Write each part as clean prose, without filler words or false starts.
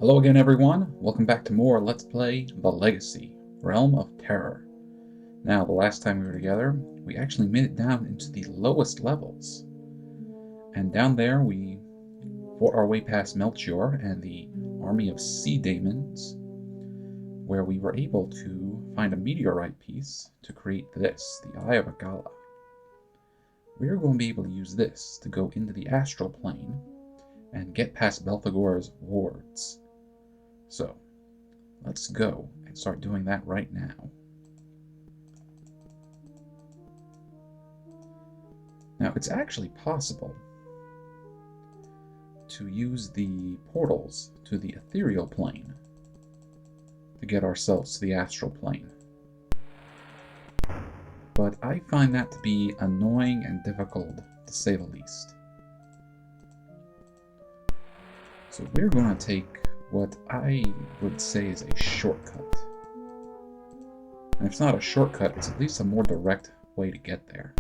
Hello again everyone, welcome back to more Let's Play The Legacy, Realm of Terror. Now, the last time we were together, we actually made it down into the lowest levels. And down there we fought our way past Melchior and the army of sea demons, where we were able to find a meteorite piece to create this, the Eye of Alga. We are going to be able to use this to go into the Astral Plane and get past Belthegor's wards. So, let's go and start doing that right now. Now, it's actually possible to use the portals to the ethereal plane to get ourselves to the astral plane. But I find that to be annoying and difficult, to say the least. So we're going to take what I would say is a shortcut. And if it's not a shortcut, it's at least a more direct way to get there.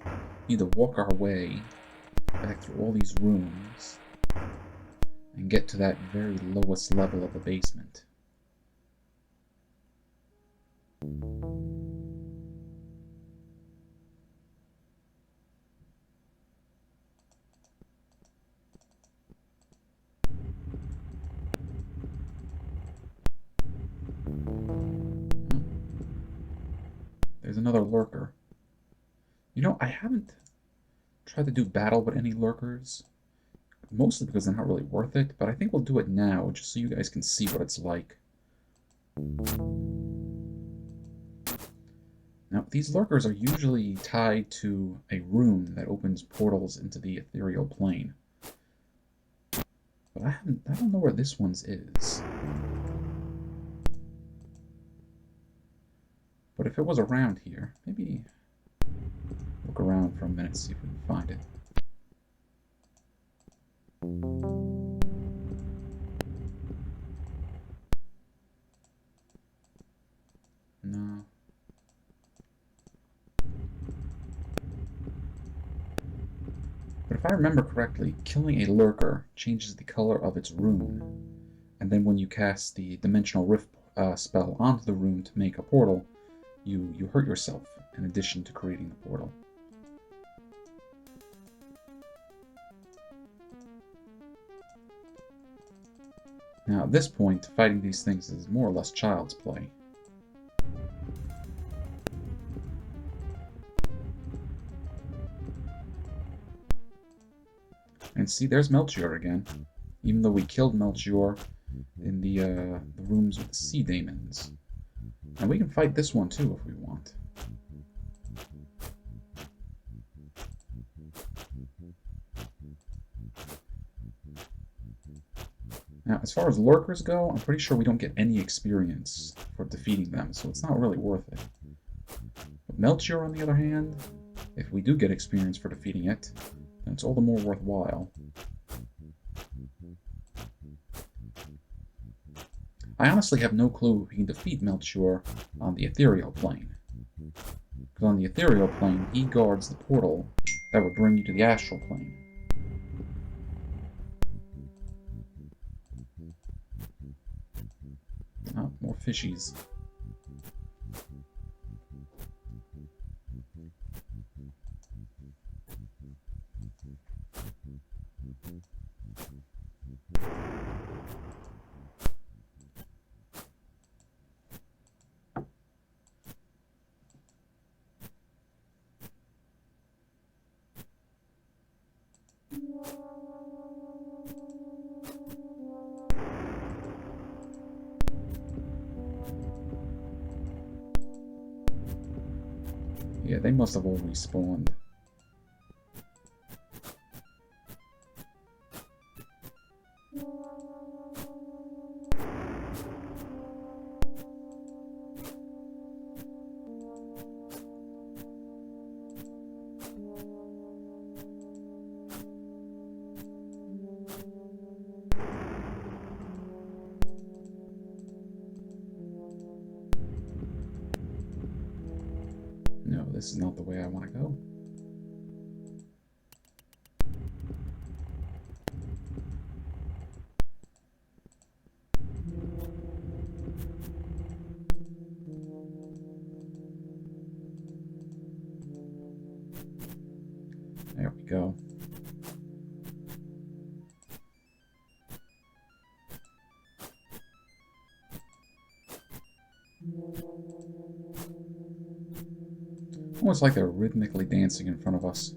We need to walk our way back through all these rooms and get to that very lowest level of the basement. There's another lurker. You know, I haven't tried to do battle with any lurkers, mostly because they're not really worth it, but I think we'll do it now, just so you guys can see what it's like. Now, these lurkers are usually tied to a room that opens portals into the ethereal plane. But I don't know where this one's is. But if it was around here, maybe look around for a minute, see if we can find it. No. But if I remember correctly, killing a lurker changes the color of its rune. And then when you cast the Dimensional Rift spell onto the rune to make a portal, you hurt yourself in addition to creating the portal. Now at this point, fighting these things is more or less child's play. And see, there's Melchior again, even though we killed Melchior in the rooms with the sea demons. And we can fight this one too if we want. Now, as far as lurkers go, I'm pretty sure we don't get any experience for defeating them, so it's not really worth it. But Melchior, on the other hand, if we do get experience for defeating it, then it's all the more worthwhile. I honestly have no clue if we can defeat Melchior on the ethereal plane. Because on the ethereal plane, he guards the portal that would bring you to the astral plane. Oh, more fishies. Yeah, they must have all respawned. No, this is not the way I want to go. There we go. Almost like they're rhythmically dancing in front of us.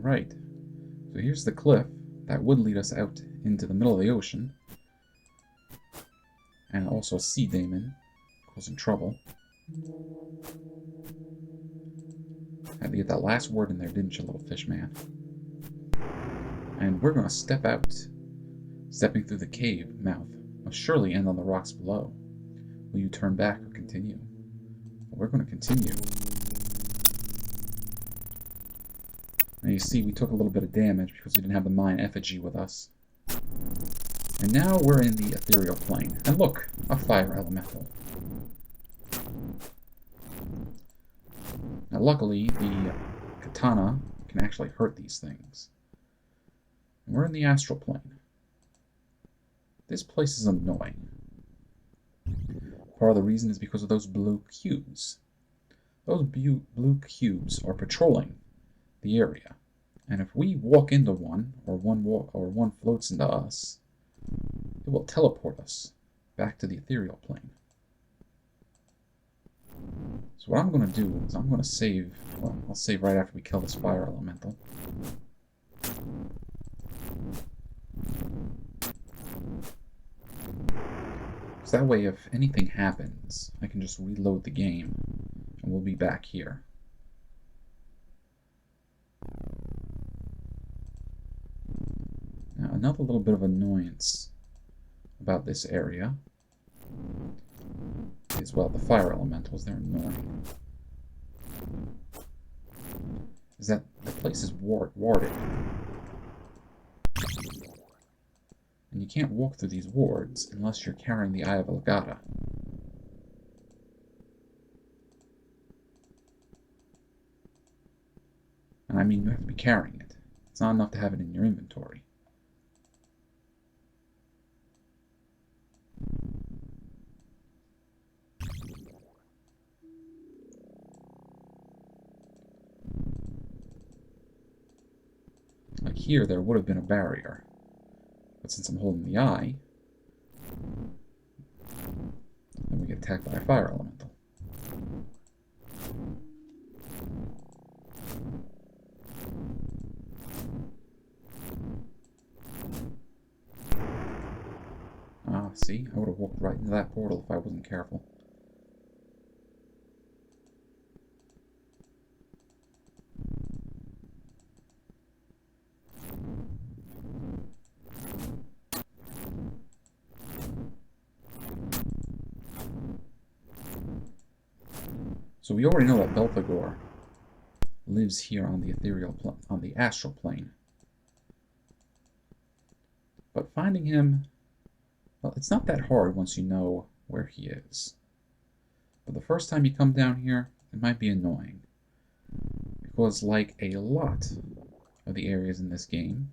Right. So here's the cliff that would lead us out into the middle of the ocean. And also a sea daemon causing trouble. Had to get that last word in there, didn't you, little fish man? And we're going to step out. Stepping through the cave mouth must surely end on the rocks below. Will you turn back or continue? Well, we're going to continue. Now you see we took a little bit of damage because we didn't have the mine effigy with us. And now we're in the ethereal plane. And look, a fire elemental. Now luckily the katana can actually hurt these things. And we're in the astral plane. This place is annoying. Part of the reason is because of those blue cubes. Those blue cubes are patrolling the area, and if we walk into one, or one floats into us, it will teleport us back to the ethereal plane. So what I'm going to do is I'm going to save. Well, I'll save right after we kill this fire elemental. So that way, if anything happens, I can just reload the game, and we'll be back here. Now, another little bit of annoyance about this area is, well, the fire elementals, they're annoying. Is that the place is warded. And you can't walk through these wards unless you're carrying the Eye of Alga. And I mean, you have to be carrying it. It's not enough to have it in your inventory. Like here, there would have been a barrier. But since I'm holding the eye, then we get attacked by a fire elemental. Ah, see? I would have walked right into that portal if I wasn't careful. So we already know that Belthegor lives here on the astral plane. But finding him, well, it's not that hard once you know where he is. But the first time you come down here, it might be annoying. Because like a lot of the areas in this game,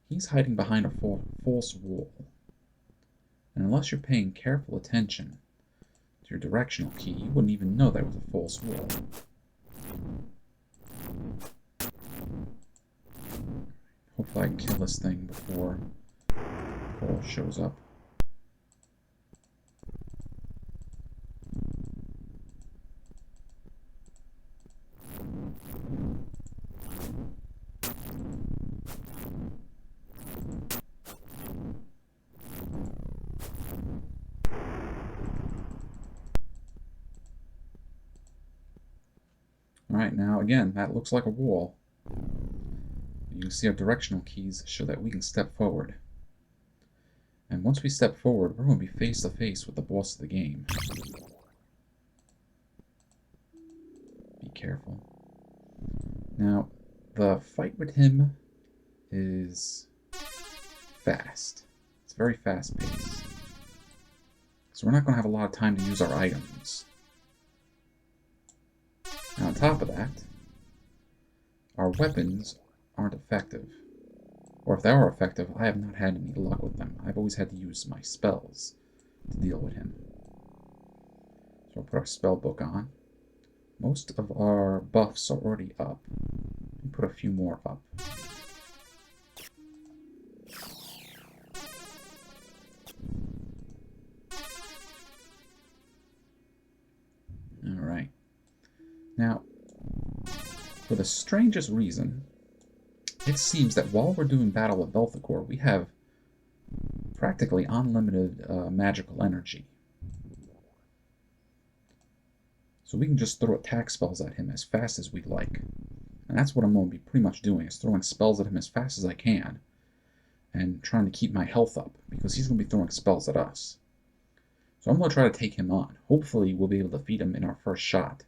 he's hiding behind a false wall. And unless you're paying careful attention to your directional key, you wouldn't even know that was a false wall. Hopefully I can kill this thing before Cole shows up. Alright, now again, that looks like a wall. You can see our directional keys show that we can step forward. And once we step forward, we're going to be face to face with the boss of the game. Be careful. Now, the fight with him is fast. It's very fast paced. So we're not going to have a lot of time to use our items. And on top of that, our weapons aren't effective. Or if they are effective, I have not had any luck with them. I've always had to use my spells to deal with him. So we'll put our spell book on. Most of our buffs are already up. We'll put a few more up. Alright. Now, for the strangest reason, it seems that while we're doing battle with Belthegor, we have practically unlimited magical energy. So we can just throw attack spells at him as fast as we'd like. And that's what I'm going to be pretty much doing, is throwing spells at him as fast as I can. And trying to keep my health up, because he's going to be throwing spells at us. So I'm going to try to take him on. Hopefully we'll be able to defeat him in our first shot.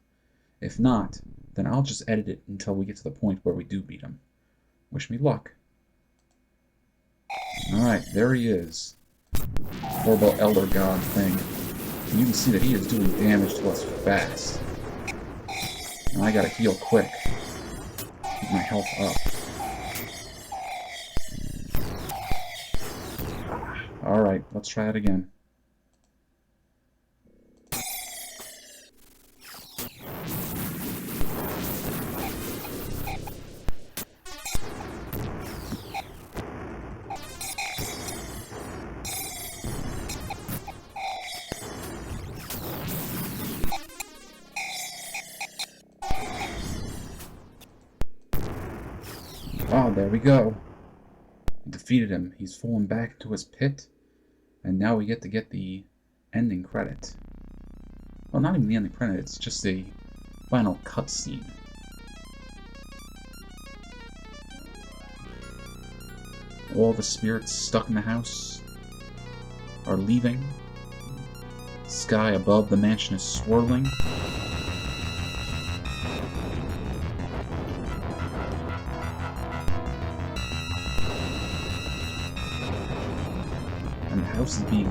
If not, then I'll just edit it until we get to the point where we do beat him. Wish me luck. Alright, there he is. Horrible Elder God thing. And you can see that he is doing damage to us fast. And I gotta heal quick. Keep my health up. Alright, let's try it again. Oh, there we go. We defeated him. He's fallen back to his pit. And now we get to get the ending credit. Well, not even the ending credit, it's just a final cutscene. All the spirits stuck in the house are leaving. Sky above the mansion is swirling. And the house is being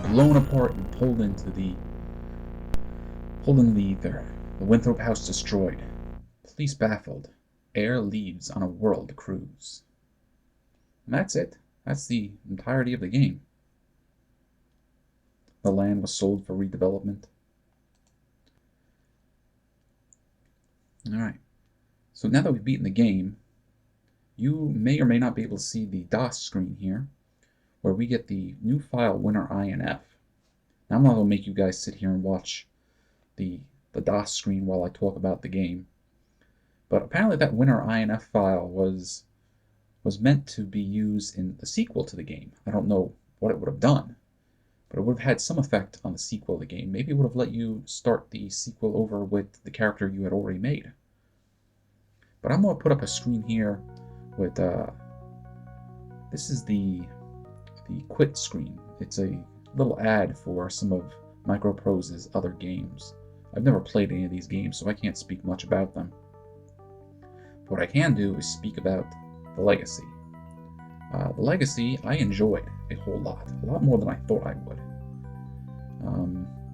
blown apart and pulled into the Winthrop house destroyed. Police baffled. Heir leaves on a world cruise. And that's it. That's the entirety of the game. The land was sold for redevelopment. Alright. So now that we've beaten the game, you may or may not be able to see the DOS screen here, where we get the new file winner INF. Now I'm not going to make you guys sit here and watch the DOS screen while I talk about the game. But apparently that winner INF file was meant to be used in the sequel to the game. I don't know what it would have done, but it would have had some effect on the sequel of the game. Maybe it would have let you start the sequel over with the character you had already made. But I'm going to put up a screen here with, this is the quit screen. It's a little ad for some of Microprose's other games. I've never played any of these games, so I can't speak much about them. But what I can do is speak about the Legacy. The Legacy, I enjoyed a whole lot more than I thought I would.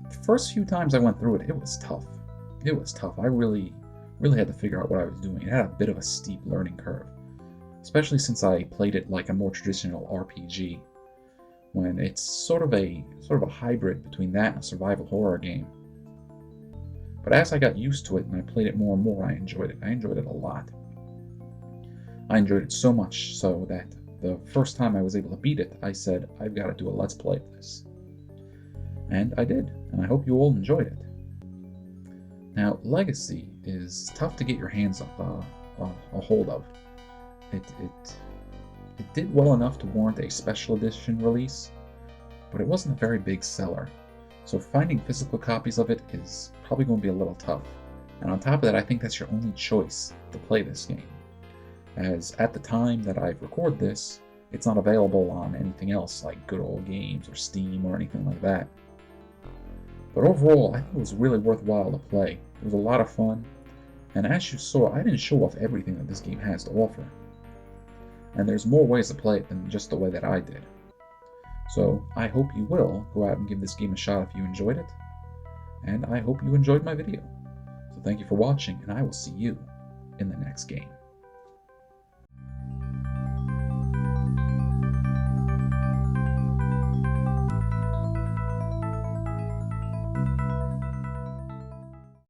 The first few times I went through it, it was tough. It was tough. I really had to figure out what I was doing. It had a bit of a steep learning curve, especially since I played it like a more traditional RPG, when it's sort of a hybrid between that and a survival horror game. But as I got used to it and I played it more and more, I enjoyed it. I enjoyed it a lot. I enjoyed it so much so that the first time I was able to beat it, I said, I've got to do a Let's Play of this. And I did, and I hope you all enjoyed it. Now, Legacy is tough to get your hands a hold of. It did well enough to warrant a special edition release, but it wasn't a very big seller. So finding physical copies of it is probably going to be a little tough. And on top of that, I think that's your only choice to play this game, as at the time that I've recorded this, it's not available on anything else like Good Old Games or Steam or anything like that. But overall, I think it was really worthwhile to play. It was a lot of fun. And as you saw, I didn't show off everything that this game has to offer. And there's more ways to play it than just the way that I did. So I hope you will go out and give this game a shot if you enjoyed it. And I hope you enjoyed my video. So thank you for watching, and I will see you in the next game.